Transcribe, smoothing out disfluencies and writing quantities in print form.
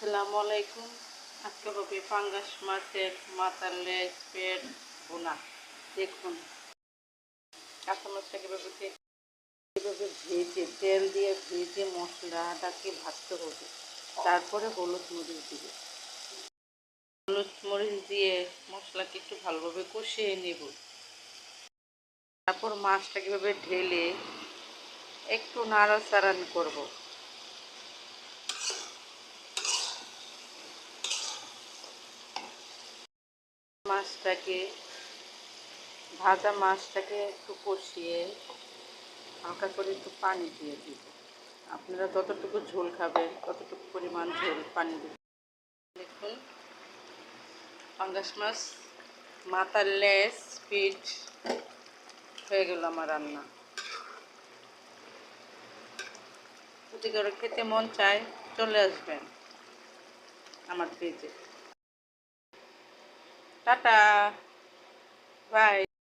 আসসালামু আলাইকুম। আজকে হবে পাঙ্গাস মাছের মাথার লেজ পেট ভুনা। দেখুন কাঁচা মাছটাকে এভাবে ভেজে তেল দিয়ে ভেজে মশলাটাকে ভাজতে হবে। তারপরে হলুদ মরিচ দিবে। হলুদ মরিচ দিয়ে মশলাকে একটু ভালোভাবে কষিয়ে নেব। তারপর মাছটাকে এভাবে ঢেলে একটু নাড়াচাড়া করব। ভাজা মাছটাকে একটু কষিয়ে হালকা করে একটু পানি দিয়ে দিব। আপনারা যতটুকু ঝোল খাবেন ততটুকু পরিমাণ ঝোল পানি দিন। দেখুন পাঙ্গাস মাছ মাথার লেজ পিঠ হয়ে গেল আমার রান্না। যদি করে খেতে মন চায় চলে আসবেন আমার পেজে। Tata, by.